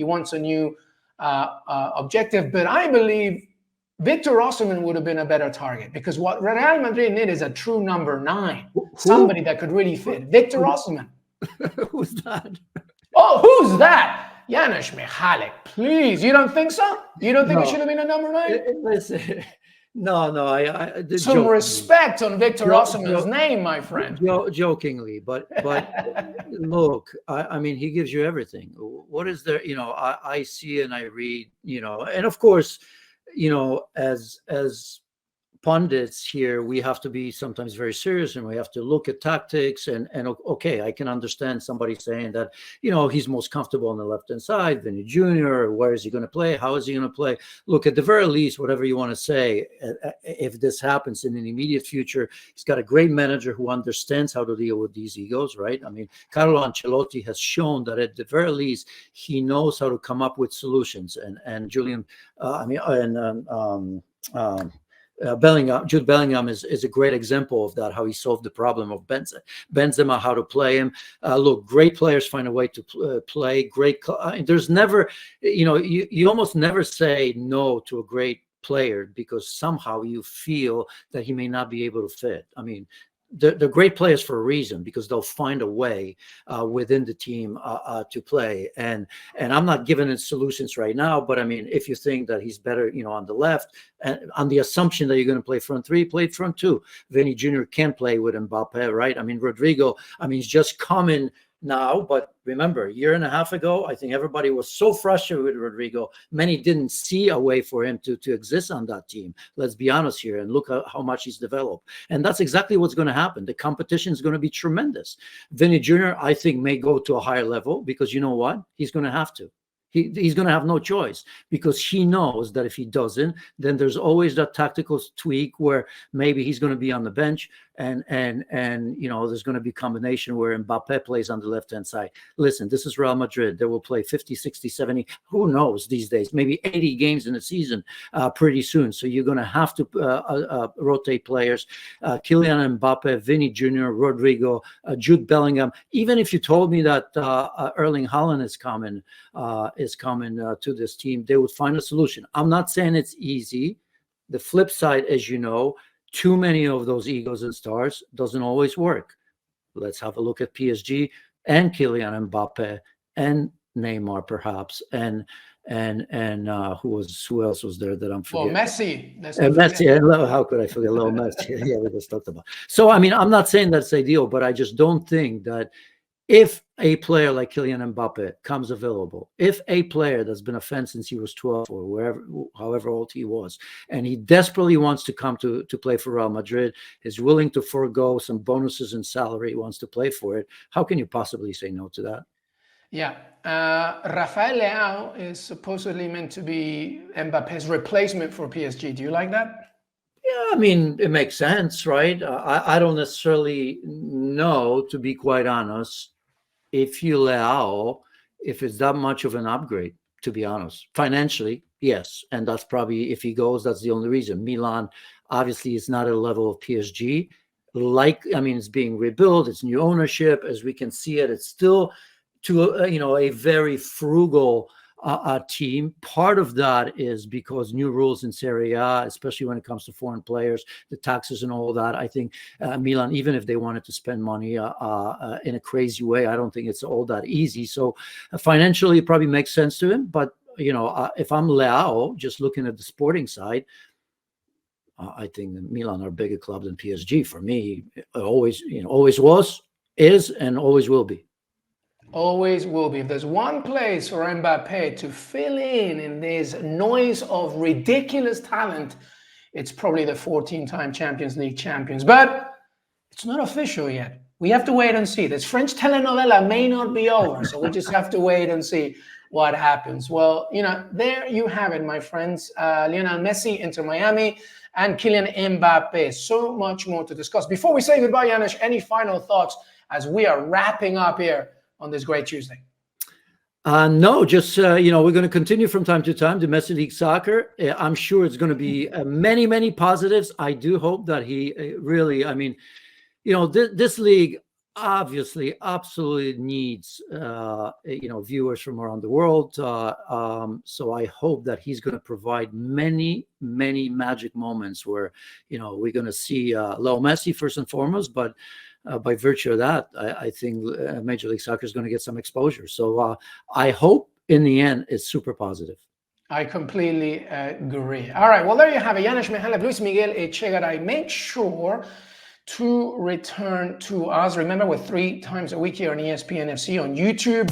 He wants a new objective. But I believe Victor Osimhen would have been a better target, because what Real Madrid need is a true number 9, somebody that could really fit. Victor Osimhen. Who's that? Oh, who's that? Janusz Michallik, please. You don't think so? You don't think it should have been a number 9? Listen, no. Some respect on Victor Osimhen's name, my friend. Jokingly, but look, I mean, he gives you everything. What is there? I see and I read, and of course, as pundits here, we have to be sometimes very serious, and we have to look at tactics and okay, I can understand somebody saying that, he's most comfortable on the left-hand side, Vinny Jr., where is he going to play? How is he going to play? Look, at the very least, whatever you want to say, if this happens in an immediate future, he's got a great manager who understands how to deal with these egos, right? I mean, Carlo Ancelotti has shown that at the very least, he knows how to come up with solutions, and Jude Bellingham is a great example of that, how he solved the problem of Benzema, how to play him. Look, great players find a way to play. There's never, you almost never say no to a great player because somehow you feel that he may not be able to fit. I mean, they're great players for a reason, because they'll find a way within the team to play. And I'm not giving it solutions right now, but I mean, if you think that he's better, on the left, and on the assumption that you're going to play front 3, play front 2. Vinny Jr. can play with Mbappe, right? I mean, Rodrigo, he's just coming now, but remember, a year and a half ago, I think everybody was so frustrated with Rodrigo. Many didn't see a way for him to exist on that team. Let's be honest here, and look at how much he's developed. And that's exactly what's going to happen. The competition is going to be tremendous. Vinny Jr., I think, may go to a higher level, because you know what? He's going to have to. He's going to have no choice, because he knows that if he doesn't, then there's always that tactical tweak where maybe he's going to be on the bench, and there's going to be a combination where Mbappe plays on the left-hand side. Listen, this is Real Madrid. They will play 50, 60, 70, who knows these days, maybe 80 games in a season pretty soon. So you're going to have to rotate players. Kylian Mbappe, Vinny Jr., Rodrigo, Jude Bellingham. Even if you told me that Erling Haaland is coming to this team, they would find a solution. I'm not saying it's easy. The flip side, as you know, too many of those egos and stars doesn't always work. Let's have a look at PSG and Kylian Mbappe and Neymar, perhaps, and who else was there that I'm forgetting? Well, Messi. Messi. How could I forget little Messi? Yeah, we just talked about. So, I mean, I'm not saying that's ideal, but I just don't think that if a player like Kylian Mbappe comes available, if a player that's been a fan since he was 12 or however old he was, and he desperately wants to come to play for Real Madrid, is willing to forego some bonuses and salary, wants to play for it, how can you possibly say no to that? Yeah. Rafael Leao is supposedly meant to be Mbappe's replacement for PSG. Do you like that? Yeah, I mean, it makes sense, right? I don't necessarily know, to be quite honest, if it's that much of an upgrade, to be honest. Financially, yes. And that's probably, if he goes, that's the only reason. Milan, obviously, is not at a level of PSG. It's being rebuilt. It's new ownership. As we can see it, it's still a very frugal team. Part of that is because new rules in Serie A, especially when it comes to foreign players, the taxes and all that. I think Milan, even if they wanted to spend money in a crazy way, I don't think it's all that easy. So financially, it probably makes sense to him. But if I'm Leao, just looking at the sporting side, I think Milan are a bigger club than PSG. For me, always was, is, and always will be. Always will be. If there's one place for Mbappe to fill in this noise of ridiculous talent, it's probably the 14-time Champions League champions. But it's not official yet. We have to wait and see. This French telenovela may not be over, so we just have to wait and see what happens. Well, there you have it, my friends. Lionel Messi, Inter Miami, and Kylian Mbappe. So much more to discuss. Before we say goodbye, Janusz, any final thoughts as we are wrapping up here on this great Tuesday? No, just, we're going to continue from time to time, domestic league soccer. I'm sure it's going to be many, many positives. I do hope that he really, this league, obviously absolutely needs viewers from around the world. So I hope that he's going to provide many magic moments where we're going to see Leo Messi first and foremost, but by virtue of that, I think Major League Soccer is going to get some exposure. So I hope in the end it's super positive. I completely agree. All right, well, there you have it. Janusz, Michallik, Luis Miguel Echegaray. Make sure to return to us. Remember, we're 3 times a week here on ESPN FC on YouTube.